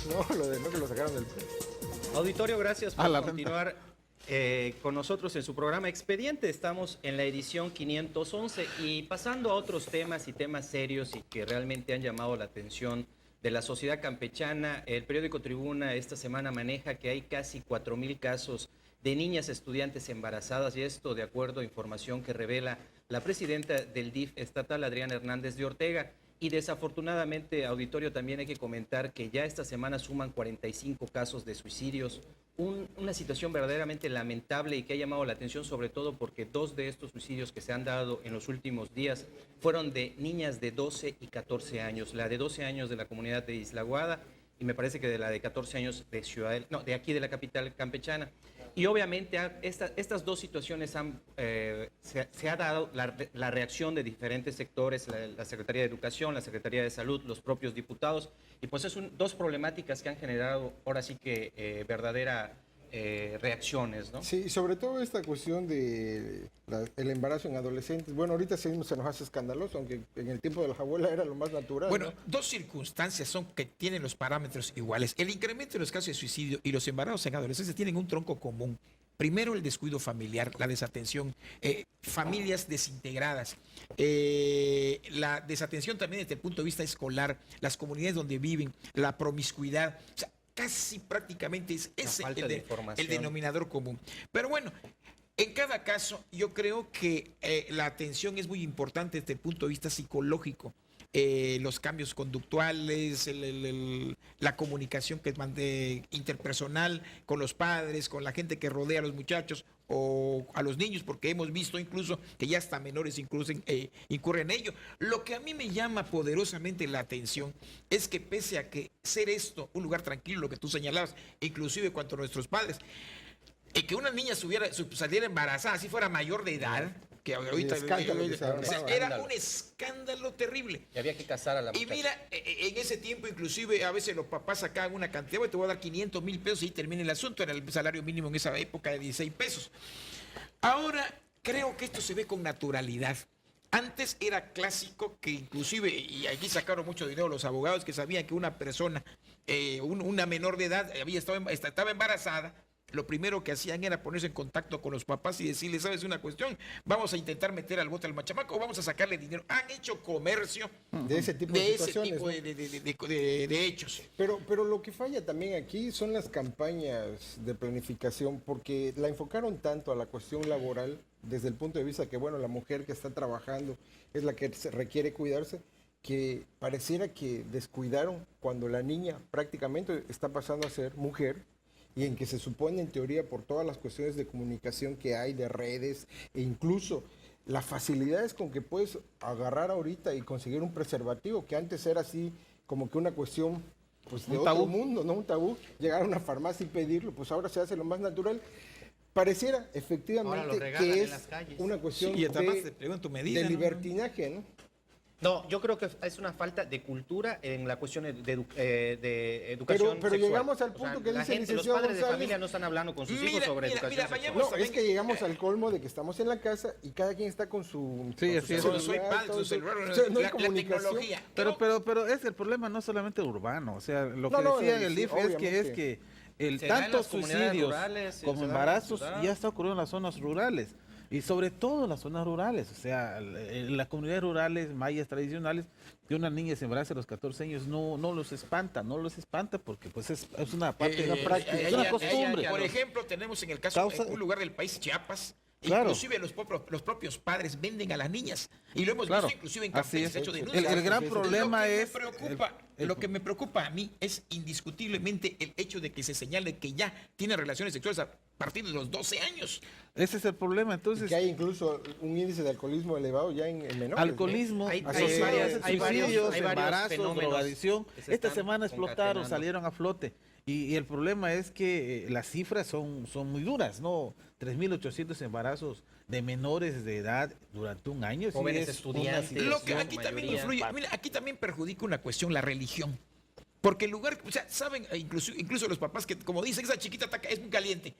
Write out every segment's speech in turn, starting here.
No, lo de no que lo sacaron del... Auditorio, gracias por continuar con nosotros en su programa Expediente. Estamos en la edición 511 y pasando a otros temas y temas serios y que realmente han llamado la atención de la sociedad campechana. El periódico Tribuna esta semana maneja que hay casi 4,000 casos de niñas estudiantes embarazadas, y esto de acuerdo a información que revela la presidenta del DIF estatal, Adriana Hernández de Ortega. Y desafortunadamente, auditorio, también hay que comentar que ya esta semana suman 45 casos de suicidios, una situación verdaderamente lamentable y que ha llamado la atención, sobre todo porque 2 de estos suicidios que se han dado en los últimos días fueron de niñas de 12 y 14 años, la de 12 años de la comunidad de Isla Guada y me parece que de la de 14 años de de aquí de la capital campechana. Y obviamente estas dos situaciones se ha dado la reacción de diferentes sectores, la Secretaría de Educación, la Secretaría de Salud, los propios diputados, y pues es dos problemáticas que han generado ahora sí que verdaderas reacciones, ¿no? Sí, sobre todo esta cuestión de el embarazo en adolescentes. Bueno, ahorita se nos hace escandaloso, aunque en el tiempo de la abuela era lo más natural. Bueno, ¿no? dos circunstancias son que tienen los parámetros iguales. El incremento de los casos de suicidio y los embarazos en adolescentes tienen un tronco común. Primero, el descuido familiar, la desatención, familias desintegradas, la desatención también desde el punto de vista escolar, las comunidades donde viven, la promiscuidad. O sea, casi prácticamente es ese el denominador común. Pero bueno, en cada caso yo creo que la atención es muy importante desde el punto de vista psicológico. Los cambios conductuales, la comunicación interpersonal con los padres, con la gente que rodea a los muchachos o a los niños, porque hemos visto incluso que ya hasta menores incurren en ello. Lo que a mí me llama poderosamente la atención es que pese a que ser esto un lugar tranquilo, lo que tú señalabas, inclusive cuanto a nuestros padres, que una niña saliera embarazada, si fuera mayor de edad, que ahorita era un escándalo terrible. Y había que casar a la muchacha. Y mira, en ese tiempo inclusive a veces los papás sacaban una cantidad, te voy a dar 500,000 pesos y termina el asunto, era el salario mínimo en esa época de 16 pesos. Ahora creo que esto se ve con naturalidad. Antes era clásico que inclusive, y aquí sacaron mucho dinero los abogados que sabían que una persona, una menor de edad, estaba embarazada. Lo primero que hacían era ponerse en contacto con los papás y decirles, ¿sabes una cuestión? Vamos a intentar meter al bote al machamaco o vamos a sacarle dinero. Han hecho comercio de ese tipo de situaciones, de hechos. Pero lo que falla también aquí son las campañas de planificación, porque la enfocaron tanto a la cuestión laboral, desde el punto de vista que, bueno, la mujer que está trabajando es la que requiere cuidarse, que pareciera que descuidaron cuando la niña prácticamente está pasando a ser mujer, y en que se supone en teoría por todas las cuestiones de comunicación que hay, de redes, e incluso las facilidades con que puedes agarrar ahorita y conseguir un preservativo, que antes era así como que una cuestión pues de otro mundo, ¿no? Un tabú, llegar a una farmacia y pedirlo, pues ahora se hace lo más natural. Pareciera efectivamente que es una cuestión de libertinaje, ¿no? No, yo creo que es una falta de cultura en la cuestión de educación pero sexual. llegamos al punto que dice el licenciado los padres González, de familia no están hablando con sus hijos sobre educación sexual. No, es que llegamos al colmo de que estamos en la casa y cada quien está con su celular, la tecnología. Pero es el problema no solamente urbano, o sea, lo que decía el DIF es que tantos suicidios como embarazos ya está ocurriendo en las zonas rurales. Y sobre todo en las zonas rurales, o sea, en las comunidades rurales, mayas tradicionales, que una niña se embaraza a los 14 años no los espanta porque pues es una parte de la práctica, es una costumbre. Por ejemplo, tenemos en el caso, en un lugar del país, Chiapas, claro. Inclusive los propios padres venden a las niñas, y lo hemos visto inclusive en campañas, hecho denuncias. El gran problema lo que me preocupa a mí es indiscutiblemente el hecho de que se señale que ya tienen relaciones sexuales a partir de los 12 años. Ese es el problema, entonces. Y que hay incluso un índice de alcoholismo elevado ya en menores. Alcoholismo, suicidios, embarazos, drogadicción. Esta semana explotaron, salieron a flote. Y el problema es que las cifras son muy duras, ¿no? 3.800 embarazos de menores de edad durante un año. Jóvenes estudiantes. Lo que aquí también influye, mira, aquí también perjudica una cuestión, la religión. Porque el lugar, o sea, saben, incluso los papás que, como dicen, esa chiquita es muy caliente.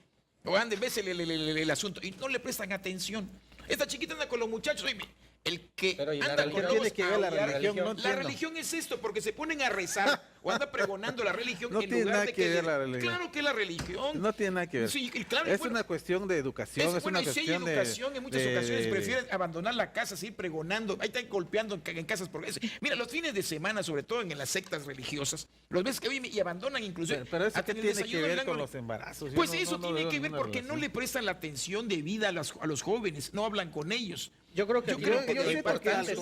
O ande, ves el asunto y no le prestan atención. Esta chiquita anda con los muchachos el que pero anda con tiene que ver la religión? No la religión es esto, porque se ponen a rezar o anda pregonando la religión no en tiene lugar nada de que ver la religión. Claro que la religión. No tiene nada que ver. Sí, claro, es una cuestión de educación, es una cuestión de educación. En muchas ocasiones prefieren abandonar la casa, seguir pregonando, ahí están golpeando en casas. Mira, los fines de semana, sobre todo en las sectas religiosas, los ves que viven y abandonan inclusive. Pero eso que tiene que ver con los embarazos. Pues eso tiene que ver porque no le prestan la atención debida a los jóvenes, no hablan con ellos. Yo creo que lo importante es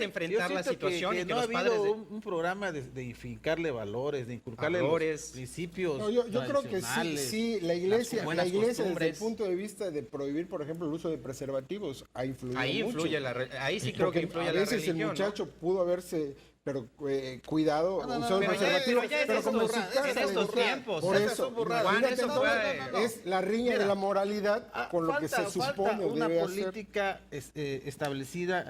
enfrentar la situación y que no los ha padres habido un programa de inculcarle valores, de inculcarle los principios. No, yo creo que sí, la iglesia desde el punto de vista de prohibir, por ejemplo, el uso de preservativos, ha influido mucho. Ahí sí creo que influye la religión. A veces el muchacho pudo haberse cuidado, usó el preservativo, pero como en estos tiempos. Por eso, es la riña de la moralidad con lo que se supone una debe política establecida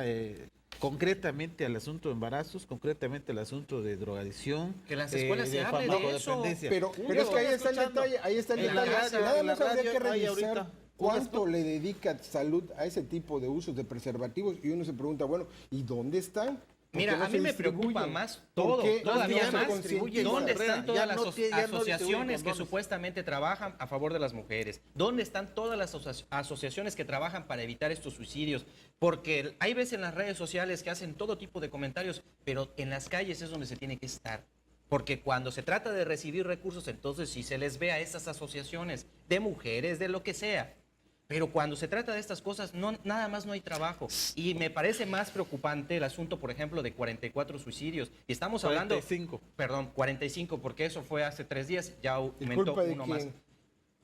concretamente al asunto de embarazos, concretamente al asunto de drogadicción. Que en las escuelas se hable de eso. Pero es que ahí está el detalle, nada más habría que revisar cuánto le dedica salud a ese tipo de usos de preservativos y uno se pregunta, bueno, ¿y dónde están? Mira, a mí me preocupa más todavía más, ¿dónde están todas las asociaciones que supuestamente trabajan a favor de las mujeres? ¿Dónde están todas las asociaciones que trabajan para evitar estos suicidios? Porque hay veces en las redes sociales que hacen todo tipo de comentarios, pero en las calles es donde se tiene que estar. Porque cuando se trata de recibir recursos, entonces sí se les ve a esas asociaciones de mujeres, de lo que sea. Pero cuando se trata de estas cosas, nada más no hay trabajo. Y me parece más preocupante el asunto, por ejemplo, de 44 suicidios. Y estamos hablando... 45. Perdón, 45, porque eso fue hace 3 días, ya aumentó uno más.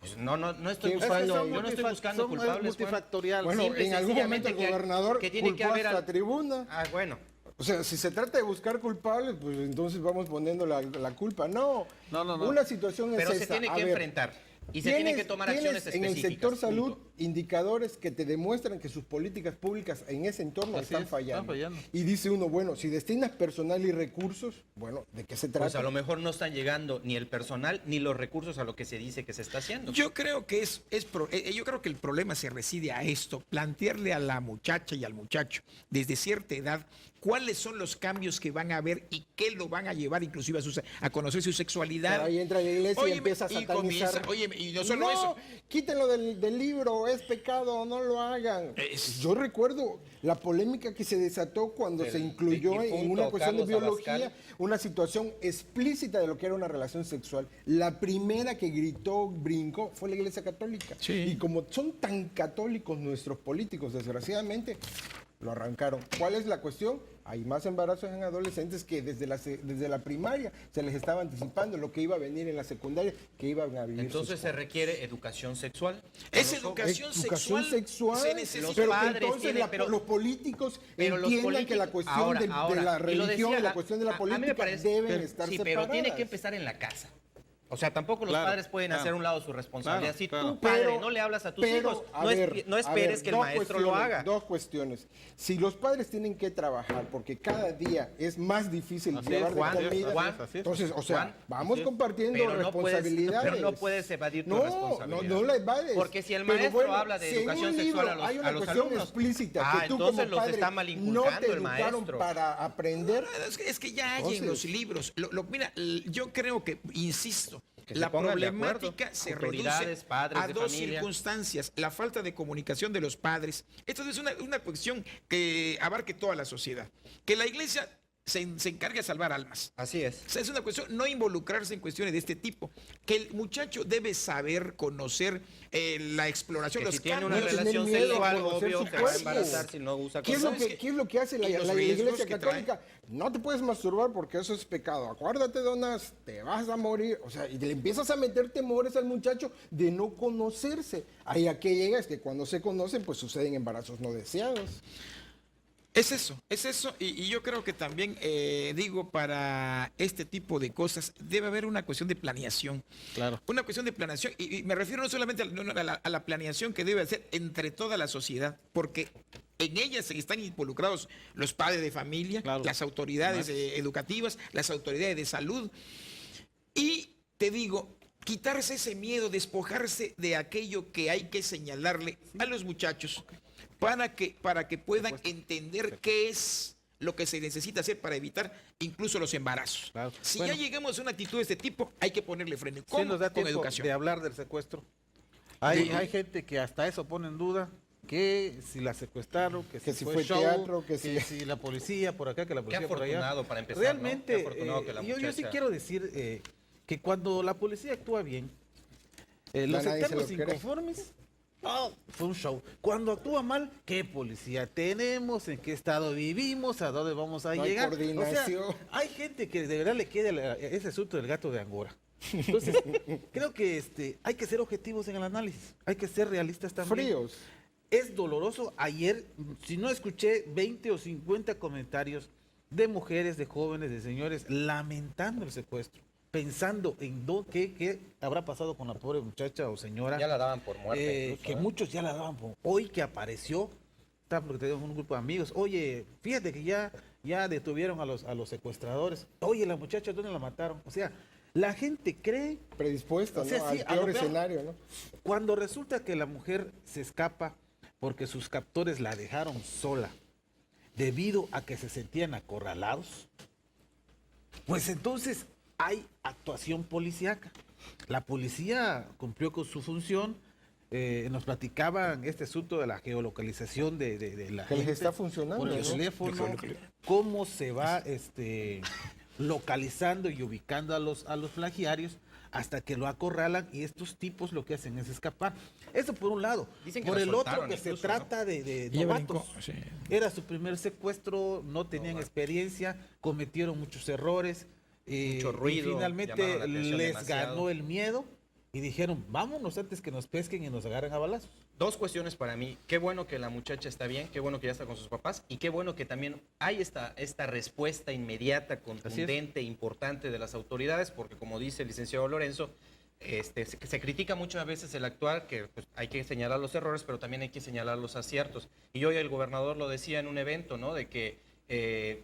Pues no estoy buscando, yo no estoy buscando culpables. Multifactorial. Bueno, en algún momento el gobernador culpó a la tribuna. Ah, bueno. O sea, si se trata de buscar culpables, pues entonces vamos poniendo la culpa. No. Una situación es esa. Pero se tiene que enfrentar. Y se tienen que tomar acciones específicas. En el sector salud, indicadores que te demuestran que sus políticas públicas en ese entorno están fallando. Y dice uno, bueno, si destinas personal y recursos, bueno, ¿de qué se trata? Pues a lo mejor no están llegando ni el personal ni los recursos a lo que se dice que se está haciendo. Yo creo que yo creo que el problema se reside a esto, plantearle a la muchacha y al muchacho desde cierta edad cuáles son los cambios que van a haber y qué lo van a llevar inclusive a conocer su sexualidad. Pero ahí entra la iglesia y empieza a satanizar. Y no solo eso. Quítenlo del libro, es pecado, no lo hagan. Yo recuerdo la polémica que se desató cuando se incluyó en una cuestión de biología una situación explícita de lo que era una relación sexual. La primera que gritó, brincó, fue la Iglesia Católica. Sí. Y como son tan católicos nuestros políticos, desgraciadamente, lo arrancaron. ¿Cuál es la cuestión? Hay más embarazos en adolescentes que desde la primaria se les estaba anticipando lo que iba a venir en la secundaria, que iban a vivir. Entonces se requiere educación sexual. Es educación sexual. Se necesita. Pero que entonces los políticos entiendan que la cuestión de la religión y la cuestión de la política deben estar separadas. Pero tiene que empezar en la casa. O sea, tampoco los padres pueden hacer a un lado su responsabilidad. Si tu padre no le hablas a tus hijos, no esperes que el maestro lo haga. Dos cuestiones. Si los padres tienen que trabajar porque cada día es más difícil llevar de comida, entonces, o sea, vamos compartiendo responsabilidades. Pero no puedes evadir tu responsabilidad. No la evades. Porque si el maestro habla de educación sexual a los alumnos, explícita que tú entonces como los padre está mal inculcando el maestro. Para aprender. Es que ya hay en los libros. Mira, yo creo que, insisto, la pongan problemática se reduce a dos circunstancias. La falta de comunicación de los padres. Esto es una cuestión que abarque toda la sociedad. Que la iglesia se encargue de salvar almas. Así es. O sea, es una cuestión, no involucrarse en cuestiones de este tipo. Que el muchacho debe saber, conocer la exploración, los si tiene una relación sexual, obvio, se va a embarazar si no usa condón. ¿Qué es lo que hace la Iglesia Católica? No te puedes masturbar porque eso es pecado. Acuérdate, donas, te vas a morir. O sea, y le empiezas a meter temores al muchacho de no conocerse. Ahí a qué llega es que cuando se conocen, pues suceden embarazos no deseados. Es eso, y yo creo que también, para este tipo de cosas debe haber una cuestión de planeación. Claro. Una cuestión de planeación, y me refiero no solamente a la planeación que debe hacer entre toda la sociedad, porque en ella están involucrados los padres de familia, las autoridades educativas, las autoridades de salud, y te digo, quitarse ese miedo, despojarse de aquello que hay que señalarle a los muchachos. para que puedan entender qué es lo que se necesita hacer para evitar incluso los embarazos. Claro. Si ya llegamos a una actitud de este tipo, hay que ponerle freno. ¿Cómo? Sí nos da con tiempo educación. De hablar del secuestro. Hay gente que hasta eso pone en duda, que si la secuestraron, que si fue show, teatro, que si la policía por acá, que la policía por allá. Qué afortunado para empezar, realmente, ¿no? Qué afortunado que la muchacha... yo sí quiero decir que cuando la policía actúa bien, los eternos inconformes... fue un show. Cuando actúa mal, ¿qué policía tenemos? ¿En qué estado vivimos? ¿A dónde vamos a llegar? O sea, hay gente que de verdad le queda ese asunto del gato de Angora. Entonces, creo que hay que ser objetivos en el análisis. Hay que ser realistas también. Fríos. Es doloroso. Ayer, si no escuché 20 o 50 comentarios de mujeres, de jóvenes, de señores, lamentando el secuestro. Pensando en qué habrá pasado con la pobre muchacha o señora. Ya la daban por muerta. Incluso, que muchos ya la daban por... Hoy que apareció, porque tenemos un grupo de amigos. Oye, fíjate que ya detuvieron a los secuestradores. Oye, la muchacha, ¿dónde la mataron? O sea, la gente cree... Predispuesta, ¿no? Al peor escenario, ¿no? Cuando resulta que la mujer se escapa porque sus captores la dejaron sola debido a que se sentían acorralados, pues entonces... hay actuación policíaca. La policía cumplió con su función. Nos platicaban este asunto de la geolocalización de la que gente. Les está funcionando. Por el teléfono, cómo se va localizando y ubicando a los plagiarios hasta que lo acorralan y estos tipos lo que hacen es escapar. Eso por un lado. Por el otro que se trata de novatos. Sí. Era su primer secuestro, no tenían experiencia, cometieron muchos errores. Mucho ruido, y finalmente les ganó el miedo y dijeron, vámonos antes que nos pesquen y nos agarren a balazos. Dos cuestiones para mí. Qué bueno que la muchacha está bien, qué bueno que ya está con sus papás y qué bueno que también hay esta respuesta inmediata, contundente, importante de las autoridades, porque como dice el licenciado Lorenzo, se critica muchas veces el actuar, que pues, hay que señalar los errores, pero también hay que señalar los aciertos. Y hoy el gobernador lo decía en un evento, ¿no? De que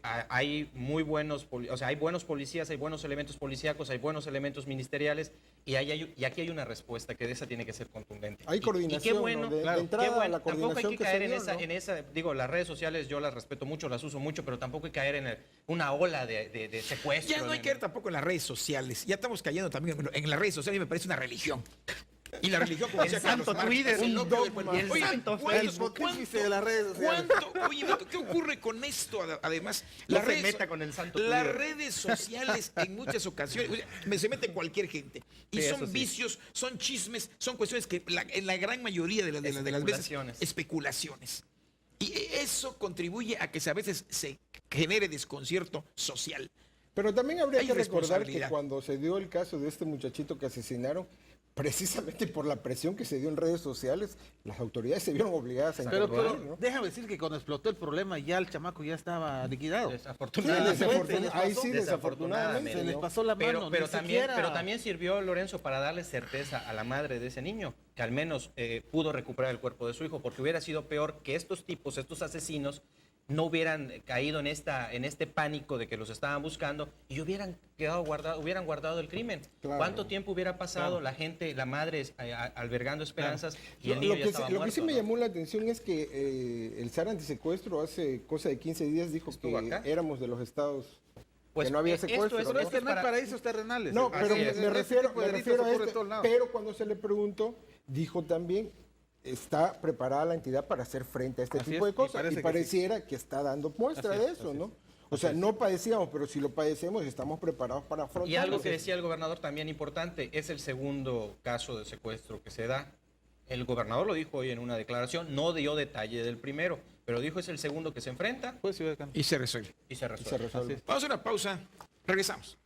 hay muy buenos, hay buenos policías, hay buenos elementos policíacos, hay buenos elementos ministeriales y aquí hay una respuesta que de esa tiene que ser contundente. Hay coordinación. Y qué bueno, de entrada, qué bueno. la Tampoco hay que caer dio, en esa, digo, las redes sociales yo las respeto mucho, las uso mucho, pero tampoco hay que caer en una ola de secuestro. Ya no hay que caer tampoco en las redes sociales. Ya estamos cayendo también en las redes sociales y me parece una religión. Y la religión, como decía Carlos Marx, Twitter, el pontífice de las redes sociales. Oye, ¿qué ocurre con esto? Además, las redes sociales en muchas ocasiones se mete cualquier gente. Y son vicios, son chismes, son cuestiones que en la gran mayoría de las veces, especulaciones. Y eso contribuye a que a veces se genere desconcierto social. Pero también habría que recordar que cuando se dio el caso de este muchachito que asesinaron, precisamente por la presión que se dio en redes sociales, las autoridades se vieron obligadas a intervenir. Pero ¿no? Déjame decir que cuando explotó el problema ya el chamaco ya estaba liquidado. Desafortunadamente. Ahí sí, desafortunadamente. Se les pasó la mano. Pero también sirvió, Lorenzo, para darle certeza a la madre de ese niño, que al menos pudo recuperar el cuerpo de su hijo, porque hubiera sido peor que estos tipos, estos asesinos, no hubieran caído en este pánico de que los estaban buscando y hubieran guardado el crimen. Claro. ¿Cuánto tiempo hubiera pasado la gente, la madre albergando esperanzas y el niño ya estaba muerto? Lo que sí me llamó la atención es que el SAR antisecuestro hace cosa de 15 días dijo que éramos de los estados que no había secuestro. Pero es que no hay paraísos terrenales. No, pero me refiero a esto. Pero cuando se le preguntó, dijo también... está preparada la entidad para hacer frente a este tipo de cosas y pareciera que está dando muestra de eso, ¿no? O sea, no padecíamos, pero si lo padecemos estamos preparados para afrontarlo. Y algo que decía el gobernador también importante, es el segundo caso de secuestro que se da. El gobernador lo dijo hoy en una declaración, no dio detalle del primero, pero dijo es el segundo que se enfrenta y se resuelve. Y se resuelve. Vamos a una pausa, regresamos.